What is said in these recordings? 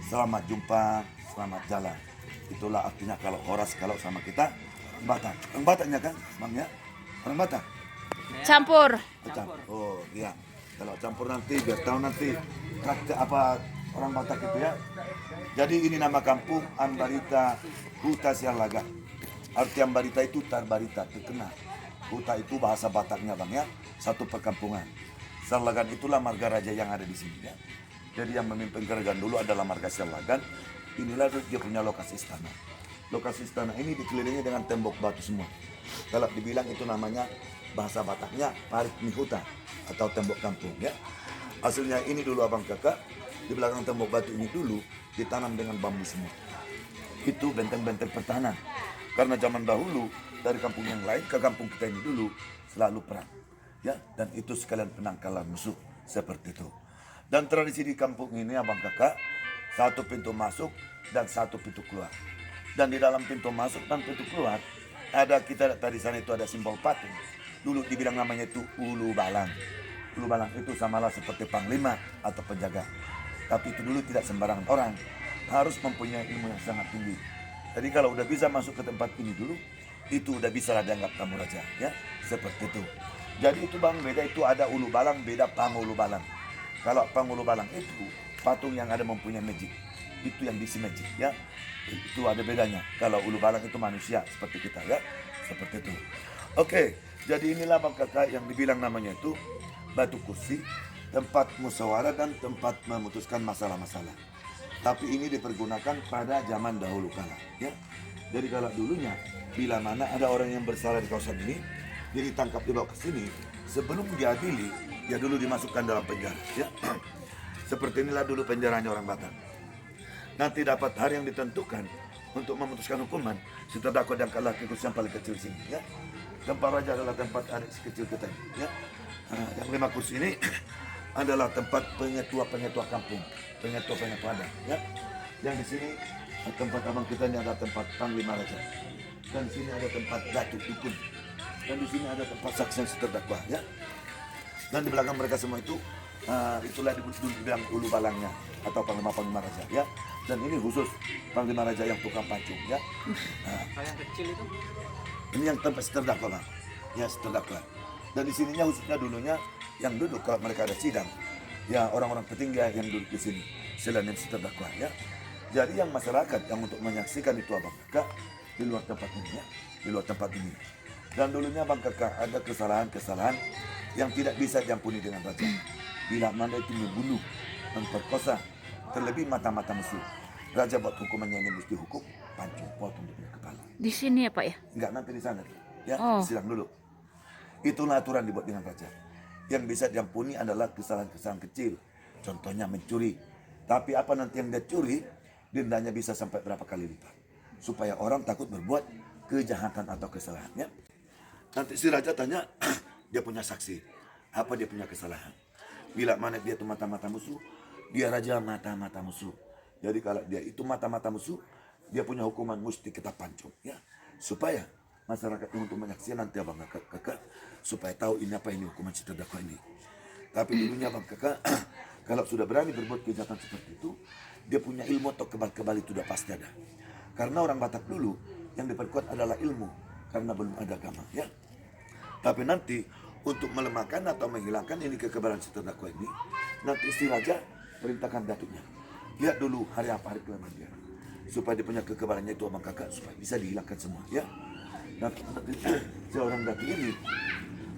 selamat jumpa, selamat jalan. Itulah artinya kalau Horas kalau sama kita Batak. Orang Bataknya kan, Bang ya? Orang Batak. Campur. Oh iya. Kalau campur nanti biar tahu nanti karakter apa orang Batak itu ya. Jadi ini nama kampung Ambarita Huta Sialaga. Arti Ambarita itu Tarbarita, terkenal. Huta itu bahasa Bataknya Bang ya, satu perkampungan. Sialagan itulah marga raja yang ada di sini ya. Jadi yang memimpin kerajaan dulu adalah marga Sialagan. Inilah dia punya lokasi istana. Lokasi istana ini dikelilingi dengan tembok batu semua. Kalau dibilang itu namanya bahasa Bataknya Parit Mihuta atau tembok kampung ya. Hasilnya ini dulu abang kakak, di belakang tembok batu ini dulu ditanam dengan bambu semua. Itu benteng-benteng pertahanan. Karena zaman dahulu dari kampung yang lain ke kampung kita ini dulu selalu perang. Ya, dan itu sekalian penangkalan musuh seperti itu. Dan tradisi di kampung ini abang kakak, satu pintu masuk dan satu pintu keluar. Dan di dalam pintu masuk dan pintu keluar ada kita tadi sana itu ada simbol patung. Dulu dibilang namanya itu ulu balang. Ulu balang itu samalah seperti panglima atau penjaga. Tapi itu dulu tidak sembarangan orang, harus mempunyai ilmu yang sangat tinggi. Jadi kalau udah bisa masuk ke tempat ini dulu, itu udah bisa lah dianggap tamu raja, ya seperti itu. Jadi itu bang beda itu ada ulu balang, beda pangulu balang. Kalau pangulu balang itu patung yang ada mempunyai magic, itu yang diisi magic, ya. Itu ada bedanya. Kalau ulu balang itu manusia seperti kita, ya seperti itu. Oke, jadi inilah bang kakak yang dibilang namanya itu batu kursi, tempat musyawarah dan tempat memutuskan masalah-masalah. Tapi ini dipergunakan pada zaman dahulu kala, ya. Jadi kalau dulunya bila mana ada orang yang bersalah di kawasan ini, dia ditangkap dibawa ke sini, sebelum diadili, dia dulu dimasukkan dalam penjara, ya. Seperti inilah dulu penjaranya orang Batak. Nanti dapat hari yang ditentukan untuk memutuskan hukuman, si terdakwa yang kalah ke kursi yang paling kecil sini, ya. Tempat raja adalah tempat adik sekecil kita, ya. Nah, yang 5 kursi ini adalah tempat pengetua-pengetua kampung, pengetua-pengetua adat, ya. Yang di sini tempat abang kita ini ada tempat panglima raja, dan di sini ada tempat datuk dukun, dan di sini ada tempat saksi yang terdakwa, ya. Dan di belakang mereka semua itu itulah dibilang ulu balangnya atau panglima raja, ya. Dan ini khusus panglima raja yang tukang pancung, ya. Yang kecil itu? Ini yang tempat terdakwa, Bang. Ya, terdakwa. Dan di sininya khususnya dulunya yang duduk kalau mereka ada sidang, ya orang-orang petinggi yang duduk di sini selain yang terdakwa, ya. Jadi yang masyarakat yang untuk menyaksikan itu abang kakak di luar tempat ini, ya, di luar tempat ini. Dan dulunya abang kakak ada kesalahan-kesalahan yang tidak bisa diampuni dengan raja. Bila mana itu membunuh, memperkosa, terlebih mata-mata musuh. Raja buat hukumannya ini mesti hukum pancung, potong dia punya kepala. Di sini ya Pak ya? Enggak, nanti di sana, ya, Oh. sidang dulu. Itulah aturan dibuat dengan raja. Yang bisa diampuni adalah kesalahan-kesalahan kecil. Contohnya mencuri. Tapi apa nanti yang dia curi, dendanya bisa sampai berapa kali lipat. Supaya orang takut berbuat kejahatan atau kesalahannya. Nanti si raja tanya, dia punya saksi. Apa dia punya kesalahan? Bila mana dia itu mata-mata musuh, dia raja mata-mata musuh. Jadi kalau dia itu mata-mata musuh, dia punya hukuman mesti kita pancung, ya. Supaya masyarakat untuk menyaksikan nanti abang kakak supaya tahu ini apa ini hukuman si terdakwa ini. Tapi dulunya abang kakak kalau sudah berani berbuat kejahatan seperti itu, dia punya ilmu atau kebal-kebal itu sudah pasti ada. Karena orang Batak dulu yang diperkuat adalah ilmu, karena belum ada agama, ya. Tapi nanti untuk melemahkan atau menghilangkan ini kekebalan si terdakwa ini, nanti si raja perintahkan datuknya, lihat dulu hari apa hari kelamin dia, supaya dia punya kekebalannya itu abang kakak supaya bisa dihilangkan semua, ya. Dan seorang datuk ini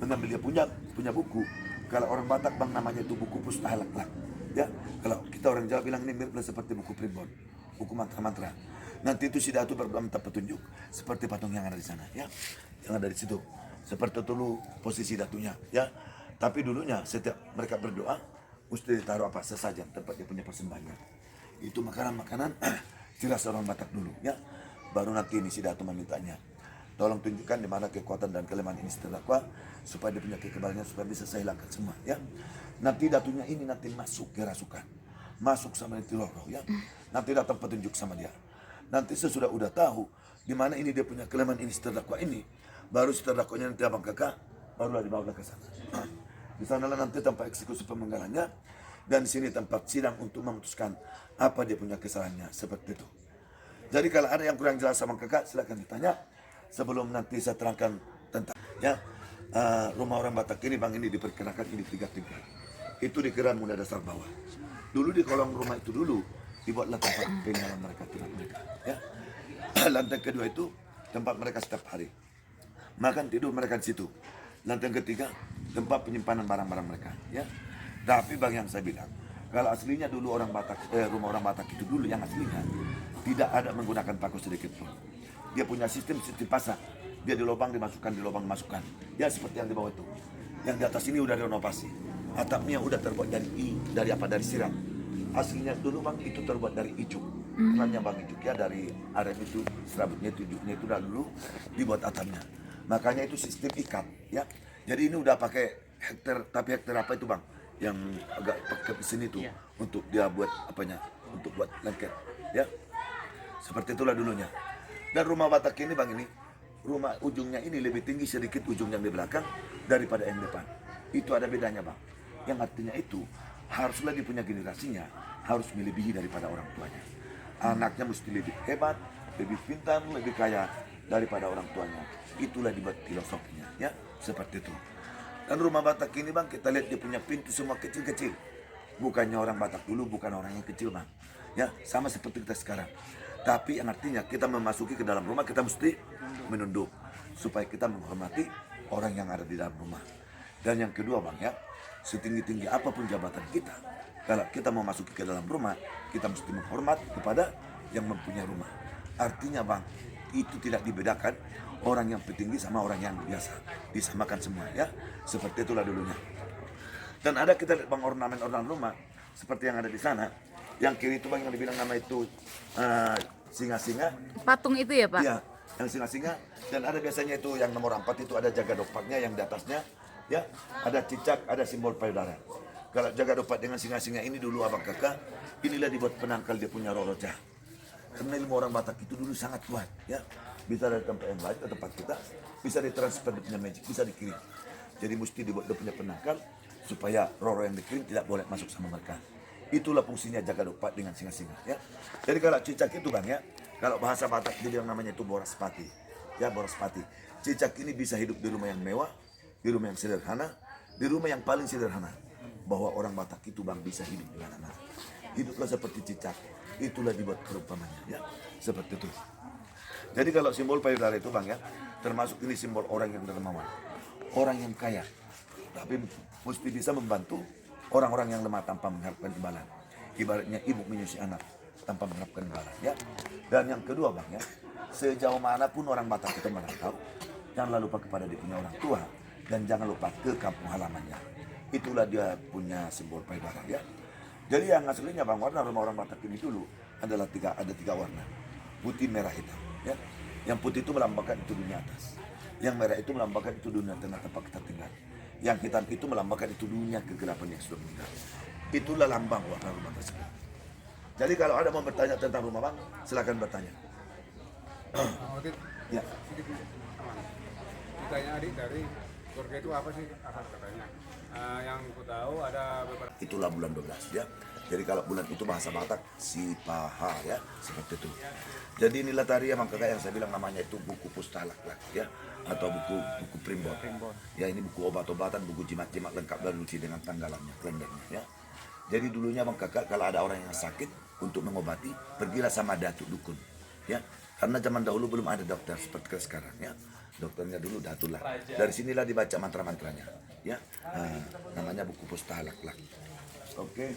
mengambil dia punya buku. Kalau orang Batak bang namanya itu buku Pustahalak, ya. Kalau kita orang Jawa bilang ini mirip seperti buku primbon, buku mantra-mantra. Nanti itu si datuk berdoa minta petunjuk seperti patung yang ada di sana, ya, yang ada di situ. Seperti dulu posisi datuknya, ya. Tapi dulunya setiap mereka berdoa mesti ditaruh apa sesajen tempat dia punya persembahannya. Itu makanan-makanan jelas orang Batak dulu, ya. Baru nanti ini si datuk memintanya, tolong tunjukkan di mana kekuatan dan kelemahan ini terdakwa supaya dia punya kekebalannya supaya bisa saya hilangkan semua, ya. Nanti datunya ini nanti masuk ke rasukan, masuk sama itu roh, ya. Nanti datang petunjuk sama dia. Nanti sesudah udah tahu di mana ini dia punya kelemahan ini terdakwa ini, baru si terdakwanya nanti abang kakak barulah dibawa ke sana. Di sanalah nanti tempat eksekusi pemenggalannya. Dan sini tempat sidang untuk memutuskan apa dia punya kesalahannya, seperti itu. Jadi kalau ada yang kurang jelas sama kakak, silakan ditanya sebelum nanti saya terangkan tentang ya. Rumah orang Batak ini bang, ini diperkirakan ini 3 tingkat. Itu dikira mulai dasar bawah. Dulu di kolong rumah itu dulu dibuatlah tempat penyelam mereka, tidur mereka. Ya. Lantai kedua itu tempat mereka setiap hari makan tidur mereka di situ. Lantai ketiga tempat penyimpanan barang-barang mereka. Ya. Tapi bang yang saya bilang, kalau aslinya dulu orang Batak, rumah orang Batak itu dulu yang aslinya tidak ada menggunakan paku sedikit pun. Dia punya sistem pasak. Dia di lubang dimasukkan, di lubang dimasukkan. Ya seperti yang di bawah itu. Yang di atas ini udah renovasi. Atapnya udah terbuat dari apa? Dari siram. Aslinya dulu bang itu terbuat dari ijuk. Kenalnya bang ijuk ya, dari aren itu, serabutnya itu, ijuknya itu dulu dibuat atapnya. Makanya itu sistem ikat ya. Jadi ini udah pakai hektar, tapi hektar apa itu bang? Yang agak pakai sini tuh untuk dia buat apanya? Untuk buat lengket ya. Seperti itulah dulunya. Dan rumah Batak ini bang ini, rumah ujungnya ini lebih tinggi sedikit ujung yang di belakang daripada yang depan. Itu ada bedanya bang. Yang artinya itu haruslah dia punya generasinya harus melebihi daripada orang tuanya. Anaknya mesti lebih hebat, lebih pintar, lebih kaya daripada orang tuanya. Itulah dibuat filosofinya ya, seperti itu. Dan rumah Batak ini bang, kita lihat dia punya pintu semua kecil-kecil. Bukannya orang Batak dulu bukan orang yang kecil bang. Ya, sama seperti kita sekarang. Tapi yang artinya kita memasuki ke dalam rumah kita mesti menunduk supaya kita menghormati orang yang ada di dalam rumah. Dan yang kedua bang ya, setinggi-tinggi apapun jabatan kita, kalau kita mau masuk ke dalam rumah, kita mesti menghormat kepada yang mempunyai rumah. Artinya bang, itu tidak dibedakan orang yang petinggi sama orang yang biasa, disamakan semua ya. Seperti itulah dulunya. Dan ada kita lihat bang ornamen-ornamen rumah seperti yang ada di sana. Yang kiri itu bang yang dibilang nama itu singa-singa. Patung itu ya Pak? Iya, yang singa-singa. Dan ada biasanya itu yang nomor 4 itu ada jaga dopatnya yang di atasnya. Ya, ada cicak, ada simbol payudara. Kalau jaga dopat dengan singa-singa ini dulu abang kakak, inilah dibuat penangkal dia punya roroja. Karena ilmu orang Batak itu dulu sangat kuat. Ya, bisa dari tempat yang lain ke tempat kita, bisa ditransfer dia punya magic, bisa dikirim. Jadi mesti dibuat dia punya penangkal supaya roro yang dikirim tidak boleh masuk sama mereka. Itulah fungsinya jaga dopat dengan singa-singa ya. Jadi kalau cicak itu bang ya, kalau bahasa Batak dia bilang namanya itu boraspati. Ya boraspati. Cicak ini bisa hidup di rumah yang mewah, di rumah yang sederhana, di rumah yang paling sederhana. Bahwa orang Batak itu bang bisa hidup di mana-mana. Hiduplah seperti cicak. Itulah dibuat perumpamannya ya. Seperti itu. Jadi kalau simbol payudara itu bang ya, termasuk ini simbol orang yang dermawan, orang yang kaya, tapi mesti bisa membantu orang-orang yang lemah tanpa mengharapkan imbalan. Ibaratnya ibu menyusui anak tanpa mengharapkan imbalan ya. Dan yang kedua bang ya, sejauh manapun orang Batak kita merantau, jangan lupa kepada dia punya orang tua dan jangan lupa ke kampung halamannya. Itulah dia punya simbol payudara ya. Jadi yang aslinya bang, warna rumah orang Batak ini dulu adalah ada tiga warna, putih, merah, hitam ya. Yang putih itu melambangkan itu dunia atas, yang merah itu melambangkan itu dunia tengah tempat kita tinggal, yang hitam itu melambangkan itu dunia kegelapan yang sudah meninggal. Itulah lambang warna rumah tersebut. Jadi kalau ada mau bertanya tentang rumah bang, silakan bertanya. Ya. Ditanya adik dari keluarga itu apa sih asal katanya? Yang ku tahu ada beberapa. Itulah bulan 12 ya. Jadi kalau bulan itu bahasa Batak Sipaha ya, seperti itu. Jadi inilah tadi emang kakak yang saya bilang namanya itu buku pustalak ya, atau buku primbon. Ya ini buku obat-obatan, buku jimat-jimat lengkap dan lucu dengan tanggalannya, kalendernya ya. Jadi dulunya bang kakak kalau ada orang yang sakit untuk mengobati, pergilah sama datuk dukun ya. Karena zaman dahulu belum ada dokter seperti sekarang ya. Dokternya dulu datullah. Dari sinilah dibaca mantra-mantranya ya. Namanya buku pustalak lah. Oke.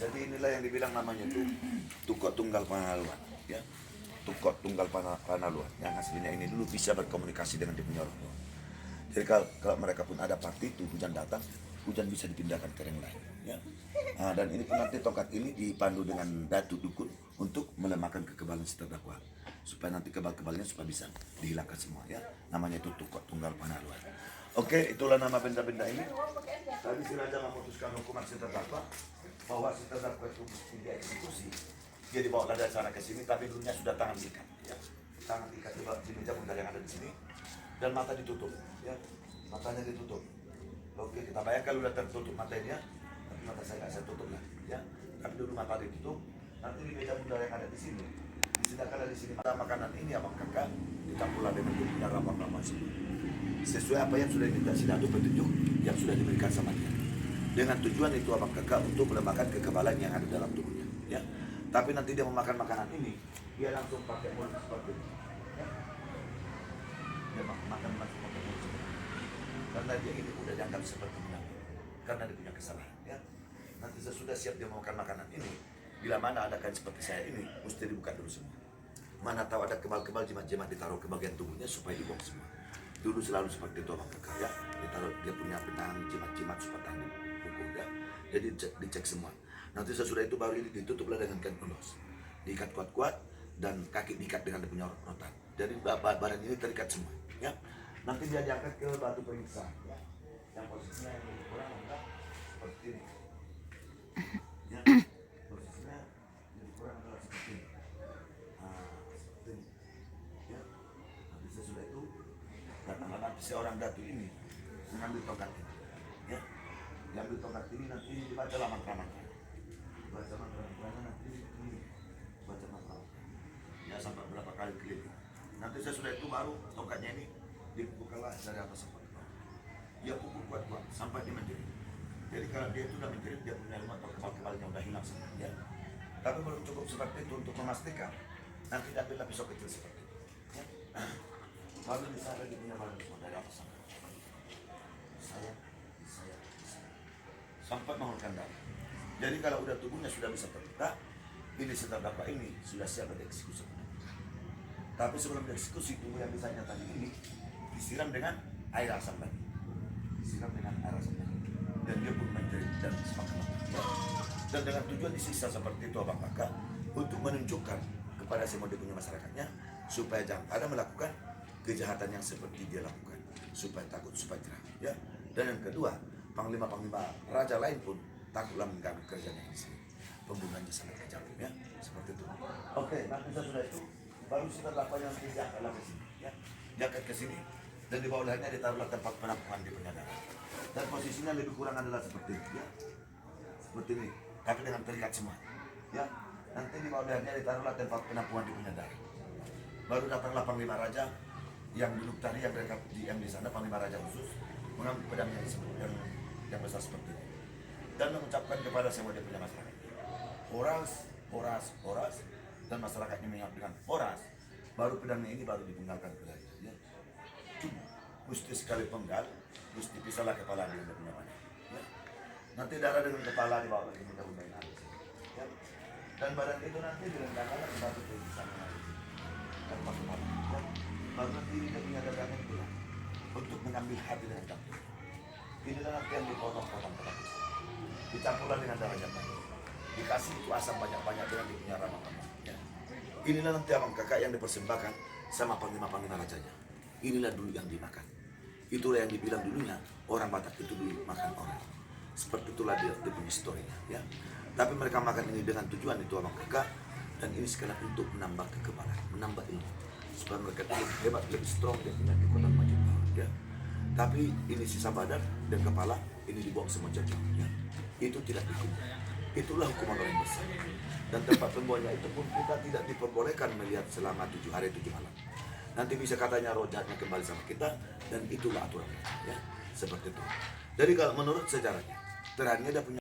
Jadi inilah yang dibilang namanya itu Tukok Tunggal Panaluan ya. Tukok Tunggal Panaluan yang aslinya ini dulu bisa berkomunikasi dengan dia punya orang tua. Jadi kalau mereka pun ada party itu hujan datang, hujan bisa dipindahkan ke yang lain ya. Dan ini pun nanti tongkat ini dipandu dengan datu dukun untuk melemahkan kekebalan si terdakwa supaya nanti kebal-kebalnya supaya bisa dihilangkan semua ya. Namanya itu Tukok Tunggal Panaluan. Oke, itulah nama benda-benda ini. Tadi si Raja memutuskan hukuman si terdakwa bahwa si terdakwa itu mesti dieksekusi. Dia dibawa dari sana ke sini, tapi dulunya sudah tangan ikat, ya. Tangan ikat di meja bundar yang ada di sini, dan mata ditutup, ya. Matanya ditutup. Oke, kita bayangkan udah tertutup matanya, tapi mata saya nggak saya tutup lah, ya. Tapi dulu mata ditutup, nanti di meja bunda yang ada di sini, disediakan di sini makanan ini abang kakak, ditambahlah dengan punya ramuan-ramuan semua. Sesuai apa yang sudah dikasih atau petunjuk yang sudah diberikan sama dia. Dengan tujuan itu abang kakak untuk melemahkan kekebalan yang ada dalam tubuhnya, ya. Tapi nanti dia memakan makanan ini, dia langsung pakai mulut seperti ini, ya. Dia makan pakai mulut seperti ini. Karena dia ini udah dianggap seperti menangis, karena dia punya kesalahan, ya. Nanti sesudah siap dia memakan makanan ini, bila mana ada kan seperti saya ini, mesti dibuka dulu semua. Mana tahu ada kebal-kebal jimat-jimat ditaruh ke bagian tubuhnya supaya dibuang semua. Dulu selalu seperti itu abang kakak, ya. Ditaruh dia punya benang jimat-jimat supaya tahan hukum, ya. Jadi dicek semua. Nanti sesudah itu baru ini ditutuplah dengan kain ulos, diikat kuat-kuat dan kaki diikat dengan dia punya rotan. Jadi badan ini terikat semua, ya. Nanti dia diangkat ke batu periksa, ya. Yang posisinya yang lebih kurang adalah seperti ini, ya. Posisinya lebih kurang adalah seperti ini, seperti ini, ya. Nanti sesudah itu datanglah nanti seorang datu ini mengambil tongkat ini, ya. Diambil tongkat ini nanti dibaca mantra-mantra. Baca mantra-mantranya nanti ini, baca mantra, ya, sampai berapa kali keliling. Nanti sesudah itu baru tongkatnya ini dibukalah dari atas sampai ke bawah. Dia pukul kuat-kuat sampai dia menjerit. Jadi kalau dia itu sudah menjerit, dia punya rumah atau kebal-kebalnya udah hilang semua, ya. Tapi belum cukup seperti itu untuk memastikan. Nanti diambillah pisau kecil seperti itu, ya. Lalu misalnya dia punya badan semua dari atas sampai ke bawah. Saya sampai mengeluarkan darah. Jadi kalau udah tubuhnya sudah bisa terbuka, ini si terdakwa ini sudah siap dieksekusi. Tapi sebelum dieksekusi, tubuh yang misalnya tadi ini disiram dengan air asam lagi, disiram dengan air asam lagi, dan dia pun menjerit dan semakin lemah, ya. Dan dengan tujuan disiksa seperti itu abang kakak untuk menunjukkan kepada semua dia punya masyarakatnya supaya jangan ada melakukan kejahatan yang seperti dia lakukan, supaya takut, supaya jerah, ya. Dan yang kedua, panglima-panglima raja lain pun takutlah mengganggu kerjanya di sini. Pembunuhannya sangat kejam, ya, seperti itu. Oke, nanti sesudah itu baru si terdakwa yang diangkatlah ke sini, ya. Diangkat ke sini dan di bawah lehernya ditaruhlah tempat penampungan di penyadaran. Dan posisinya lebih kurang adalah seperti ini, ya. Seperti ini, tapi dengan terikat semua, ya. Nanti di bawah lehernya ditaruhlah tempat penampungan di penyadaran. Baru datanglah panglima raja yang duduk tadi yang di sana, panglima raja khusus mengambil pedang yang besar seperti ini dan mengucapkan kepada semua dia punya masyarakat, oras, dan masyarakatnya mengingat dengan oras. Baru pedangnya ini baru dipenggalkan pedangnya, ya. Mesti sekali penggal, mesti pisahlah kepala dia punya mana, ya. Nanti darah dengan kepala dibawa ke meja bunda yang ada, ya. Dan badan itu nanti direndahkan ke batu periksa dan batu malam, ya. Baru nanti dia punya dagangan itu untuk mengambil hati dengan kaki. Inilah nanti yang dipotong-potong ke batu, dicampurlah dengan darah jantan, dikasih itu asam banyak-banyak dengan punya ramuan, ya. Inilah nanti abang kakak yang dipersembahkan sama panglima-panglima rajanya. Inilah dulu yang dimakan. Itulah yang dibilang dulunya orang Batak itu dulu makan orang. Seperti itulah dia punya historinya, ya. Tapi mereka makan ini dengan tujuan itu abang kakak, dan ini sekalian untuk menambah kekebalan, menambah ilmu, supaya mereka lebih hebat, lebih strong, dan punya kekuatan maju, ya. Tapi ini sisa badan dan kepala ini dibuang semua jauh, ya. Itu tidak dihukum. Itulah hukuman orang besar. Dan tempat pembuangannya itu pun kita tidak diperbolehkan melihat selama 7 hari 7 malam. Nanti bisa katanya roh jahatnya kembali sama kita, dan itulah aturan, ya. Seperti itu. Jadi kalau menurut sejarahnya, terakhirnya dia punya